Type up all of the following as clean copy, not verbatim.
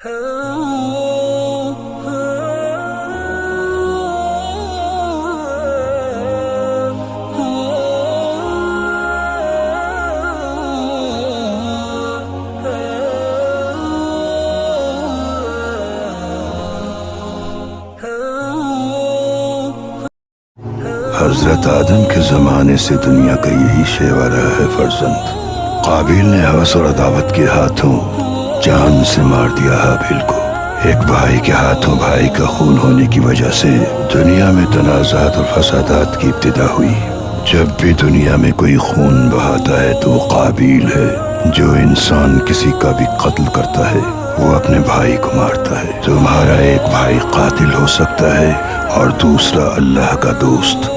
حضرت آدم کے زمانے سے دنیا کا یہی شیوا رہا ہے فرزند۔ قابیل نے ہوس اور عداوت کے ہاتھوں جان سے مار دیا حابیل کو۔ ایک بھائی کے ہاتھوں بھائی کا خون ہونے کی وجہ سے دنیا میں تنازعات اور فسادات کی ابتدا ہوئی۔ جب بھی دنیا میں کوئی خون بہاتا ہے تو وہ قابیل ہے۔ جو انسان کسی کا بھی قتل کرتا ہے وہ اپنے بھائی کو مارتا ہے۔ تمہارا ایک بھائی قاتل ہو سکتا ہے اور دوسرا اللہ کا دوست۔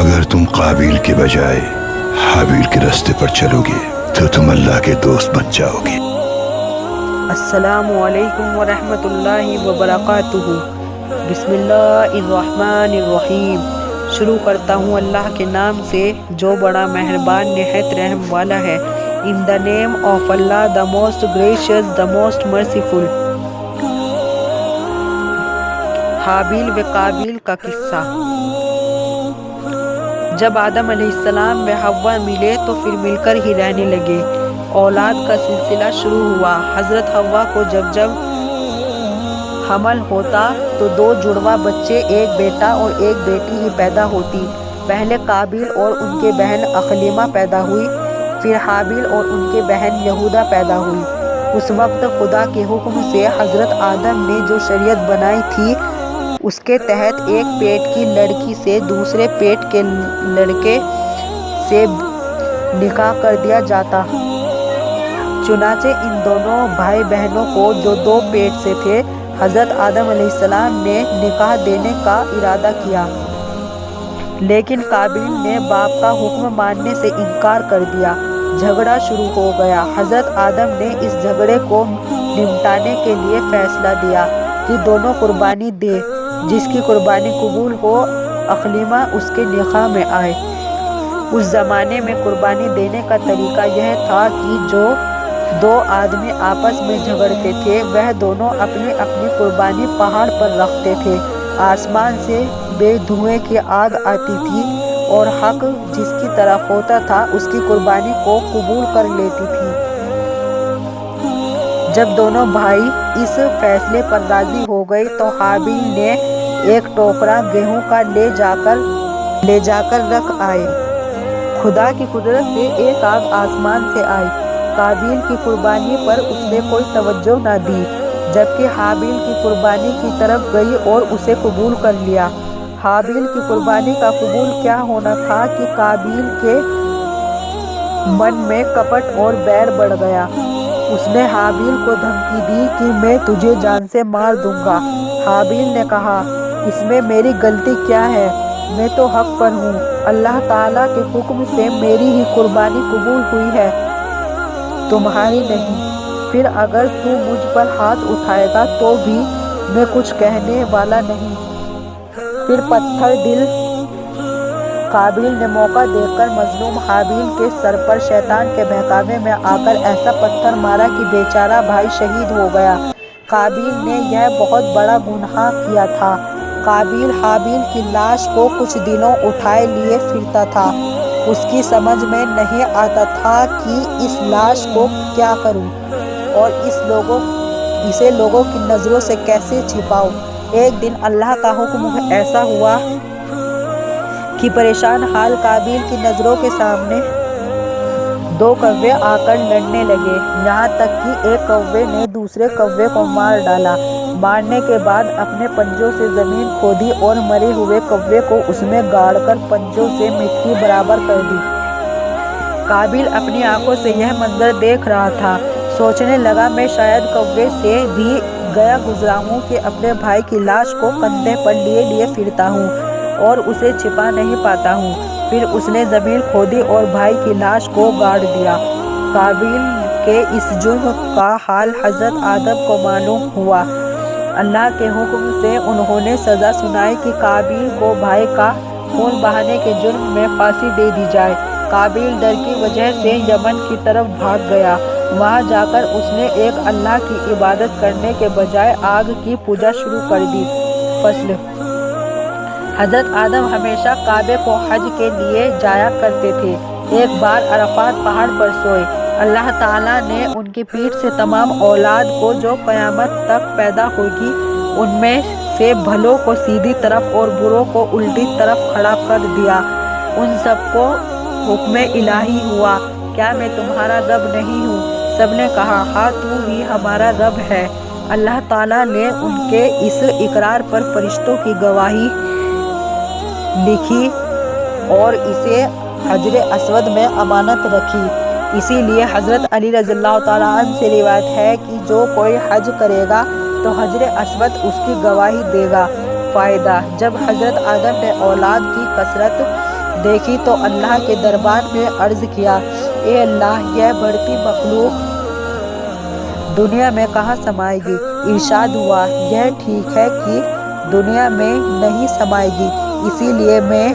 اگر تم قابیل کے بجائے حابیل کے راستے پر چلو گے تو تم اللہ کے دوست بن جاؤ گے۔ السلام علیکم ورحمۃ اللہ وبرکاتہ۔ بسم اللہ الرحمن الرحیم۔ شروع کرتا ہوں اللہ کے نام سے جو بڑا مہربان نہایت رحم والا ہے۔ In the name of Allah, the most gracious, the most merciful۔ حابیل و قابیل کا قصہ۔ جب آدم علیہ السلام و حوا ملے تو پھر مل کر ہی رہنے لگے۔ اولاد کا سلسلہ شروع ہوا۔ حضرت حوا کو جب حمل ہوتا تو 2 جڑواں بچے، ایک بیٹا اور ایک بیٹی ہی پیدا ہوتی۔ پہلے قابیل اور ان کے بہن اقلیمہ پیدا ہوئی، پھر حابیل اور ان کے بہن یہودا پیدا ہوئی۔ اس وقت خدا کے حکم سے حضرت آدم نے جو شریعت بنائی تھی اس کے تحت ایک پیٹ کی لڑکی سے دوسرے پیٹ کے لڑکے سے نکاح کر دیا جاتا۔ چنانچہ ان دونوں بھائی بہنوں کو جو 2 پیٹ سے تھے حضرت آدم علیہ السلام نے نکاح دینے کا ارادہ کیا، لیکن قابیل نے باپ کا حکم ماننے سے انکار کر دیا۔ جھگڑا شروع ہو گیا۔ حضرت آدم نے اس جھگڑے کو نمٹانے کے لیے فیصلہ دیا کہ دونوں قربانی دیں۔ جس کی قربانی قبول ہو اقلیمہ اس کے نکاح میں آئے۔ اس زمانے میں قربانی دینے کا طریقہ یہ تھا کہ جو 2 آدمی آپس میں جھگڑتے تھے وہ دونوں اپنی اپنی قربانی پہاڑ پر رکھتے تھے۔ آسمان سے بے دھوئیں کی آگ آتی تھی اور حق جس کی طرف ہوتا تھا اس کی قربانی کو قبول کر لیتی تھی۔ جب دونوں بھائی اس فیصلے پر راضی ہو گئے تو حابیل نے ایک ٹوکرا گیہوں کا لے جا کر رکھ آئے۔ خدا کی قدرت سے ایک آگ آسمان سے آئی۔ قابیل کی قربانی پر اس نے کوئی توجہ نہ دی، جبکہ حابیل کی قربانی کی طرف گئی اور اسے قبول کر لیا۔ حابیل کی قربانی کا قبول کیا ہونا تھا کہ قابیل کے من میں کپٹ اور بیر بڑھ گیا۔ اس نے حابیل کو دھمکی دی کہ میں تجھے جان سے مار دوں گا۔ حابیل نے کہا، اس میں میری غلطی کیا ہے؟ میں تو حق پر ہوں۔ اللہ تعالیٰ کے حکم سے میری ہی قربانی قبول ہوئی ہے، تمہاری نہیں۔ پھر اگر تو مجھ پر ہاتھ اٹھائے گا تو بھی میں کچھ کہنے والا نہیں۔ پھر پتھر دل قابیل نے موقع دیکھ کر مظلوم حابیل کے سر پر شیطان کے بہکاوے میں آ کر ایسا پتھر مارا کہ بیچارہ بھائی شہید ہو گیا۔ قابیل نے یہ بہت بڑا گناہ کیا تھا۔ قابیل حابیل کی لاش کو کچھ دنوں اٹھائے لیے پھرتا تھا۔ اس کی سمجھ میں نہیں آتا تھا کہ اس لاش کو کیا کروں اور اسے لوگوں کی نظروں سے کیسے چھپاؤں۔ ایک دن اللہ کا حکم ایسا ہوا کہ پریشان حال قابیل کی نظروں کے سامنے 2 کوے آ کر لڑنے لگے، یہاں تک کہ ایک کوے نے دوسرے کوے کو مار ڈالا۔ مارنے کے بعد اپنے پنجوں سے زمین کھودی اور مرے ہوئے کوے کو اس میں گاڑ کر پنجوں سے مٹی برابر کر دی۔ قابیل اپنی آنکھوں سے یہ منظر دیکھ رہا تھا۔ سوچنے لگا، میں شاید کوے سے بھی گیا گزرا ہوں کہ اپنے بھائی کی لاش کو کندھے پر لیے پھرتا ہوں اور اسے چھپا نہیں پاتا ہوں۔ پھر اس نے زمین کھودی اور بھائی کی لاش کو گاڑ دیا۔ قابیل کے اس جرم کا حال حضرت آدم کو معلوم ہوا۔ اللہ کے حکم سے انہوں نے سزا سنائی کہ قابیل کو بھائی کا خون بہانے کے جرم میں پھانسی دے دی جائے۔ قابیل ڈر کی وجہ سے یمن کی طرف بھاگ گیا۔ وہاں جا کر اس نے ایک اللہ کی عبادت کرنے کے بجائے آگ کی پوجا شروع کر دی۔ فصل: حضرت آدم ہمیشہ کعبے کو حج کے لیے جایا کرتے تھے۔ ایک بار عرفات پہاڑ پر سوئے، اللہ تعالیٰ نے ان کی پیٹھ سے تمام اولاد کو جو قیامت تک پیدا ہوگی ان میں سے بھلوں کو سیدھی طرف اور بروں کو الٹی طرف کھڑا کر دیا۔ ان سب کو حکم الہی ہوا، کیا میں تمہارا رب نہیں ہوں؟ سب نے کہا، ہاں تو ہی ہمارا رب ہے۔ اللہ تعالیٰ نے ان کے اس اقرار پر فرشتوں کی گواہی لکھی اور اسے حجر اسود میں امانت رکھی۔ اسی لیے حضرت علی رضی اللہ تعالیٰ عنہ سے روایت ہے کہ جو کوئی حج کرے گا تو حجر اسود اس کی گواہی دے گا۔ فائدہ: جب حضرت آدم نے اولاد کی کثرت دیکھی تو اللہ کے دربار میں عرض کیا، اے اللہ، یہ بڑھتی مخلوق دنیا میں کہاں سمائے گی؟ ارشاد ہوا، یہ ٹھیک ہے کہ دنیا میں نہیں سمائے گی، اسی لیے میں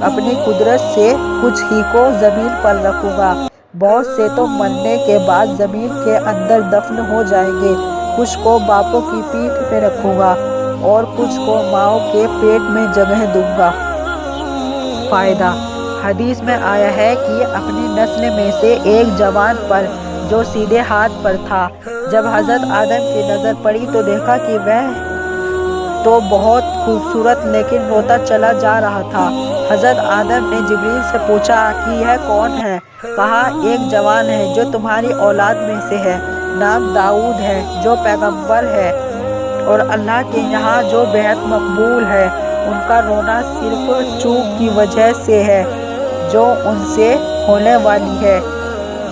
اپنی قدرت سے کچھ ہی کو زمین پر رکھوں گا۔ بہت سے تو مرنے کے بعد زمین کے اندر دفن ہو جائیں گے، کچھ کو باپوں کی پیٹھ پہ رکھوں گا اور کچھ کو ماؤں کے پیٹ میں جگہ دوں گا۔ فائدہ: حدیث میں آیا ہے کہ اپنی نسل میں سے ایک جوان پر جو سیدھے ہاتھ پر تھا، جب حضرت آدم کی نظر پڑی تو دیکھا کہ وہ تو بہت خوبصورت لیکن روتا چلا جا رہا تھا۔ حضرت آدم نے جبریل سے پوچھا کہ یہ کون ہے؟ کہا، ایک جوان ہے جو تمہاری اولاد میں سے ہے، نام داؤد ہے، جو پیغمبر ہے اور اللہ کے یہاں جو بہت مقبول ہے۔ ان کا رونا صرف چوک کی وجہ سے ہے جو ان سے ہونے والی ہے۔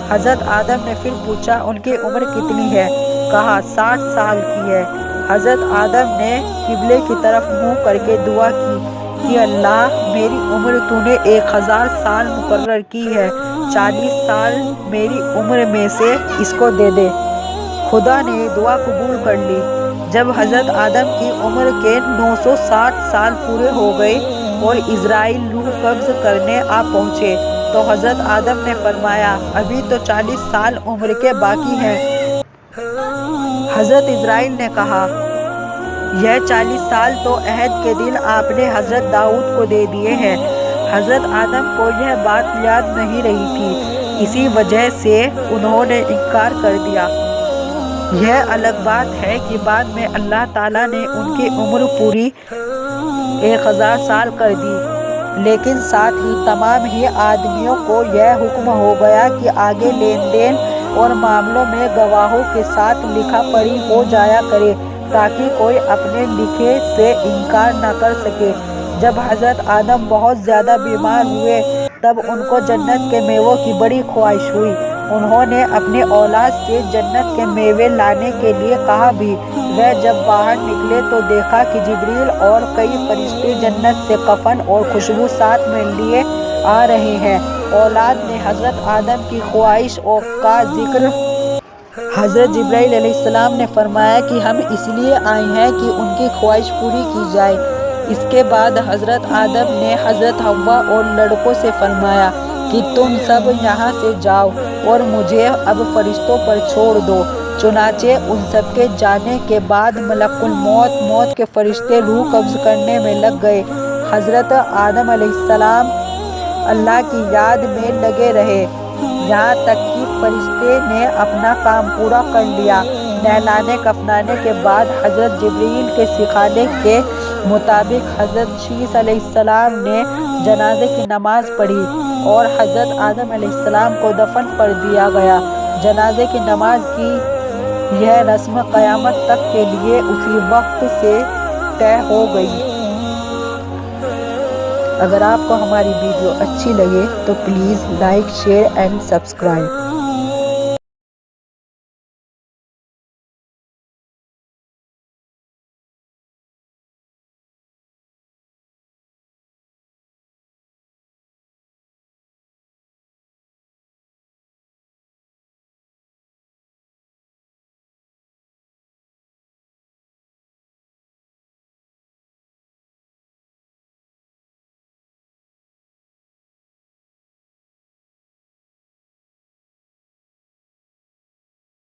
حضرت آدم نے پھر پوچھا، ان کی عمر کتنی ہے؟ کہا، 60 سال کی ہے۔ حضرت آدم نے قبلے کی طرف منہ کر کے دعا کی کہ اللہ، میری عمر تو نے 1000 سال مقرر کی ہے، 40 سال میری عمر میں سے اس کو دے دے۔ خدا نے دعا قبول کر لی۔ جب حضرت آدم کی عمر کے 960 سال پورے ہو گئے اور عزرائیل روح قبض کرنے آ پہنچے تو حضرت آدم نے فرمایا، ابھی تو 40 سال عمر کے باقی ہیں۔ حضرت عزرائیل نے کہا، یہ 40 سال تو عہد کے دن آپ نے حضرت داؤد کو دے دیے ہیں۔ حضرت آدم کو یہ بات یاد نہیں رہی تھی، اسی وجہ سے انہوں نے انکار کر دیا۔ یہ الگ بات ہے کہ بعد میں اللہ تعالیٰ نے ان کی عمر پوری 1000 سال کر دی، لیکن ساتھ ہی تمام ہی آدمیوں کو یہ حکم ہو گیا کہ آگے لین دین اور معاملوں میں گواہوں کے ساتھ لکھا پڑھی ہو جایا کرے تاکہ کوئی اپنے لکھے سے انکار نہ کر سکے۔ جب حضرت آدم بہت زیادہ بیمار ہوئے تب ان کو جنت کے میووں کی بڑی خواہش ہوئی۔ انہوں نے اپنی اولاد سے جنت کے میوے لانے کے لیے کہا بھی۔ وہ جب باہر نکلے تو دیکھا کہ جبریل اور کئی فرشتے جنت سے کفن اور خوشبو ساتھ میں لیے آ رہے ہیں۔ اولاد نے حضرت آدم کی خواہش کا ذکر حضرت جبرائیل علیہ السلام نے فرمایا کہ ہم اس لیے آئے ہیں کہ ان کی خواہش پوری کی جائے۔ اس کے بعد حضرت آدم نے حضرت حوا اور لڑکوں سے فرمایا کہ تم سب یہاں سے جاؤ اور مجھے اب فرشتوں پر چھوڑ دو۔ چنانچہ ان سب کے جانے کے بعد ملک الموت موت کے فرشتے روح قبض کرنے میں لگ گئے۔ حضرت آدم علیہ السلام اللہ کی یاد میں لگے رہے یہاں تک کہ فرشتے نے اپنا کام پورا کر لیا۔ نہلانے کفنانے کے بعد حضرت جبریل کے سکھانے کے مطابق حضرت شیس علیہ السلام نے جنازے کی نماز پڑھی اور حضرت آدم علیہ السلام کو دفن کر دیا گیا۔ جنازے کی نماز کی یہ رسم قیامت تک کے لیے اسی وقت سے طے ہو گئی۔ اگر آپ کو ہماری ویڈیو اچھی لگے تو please like, share and subscribe.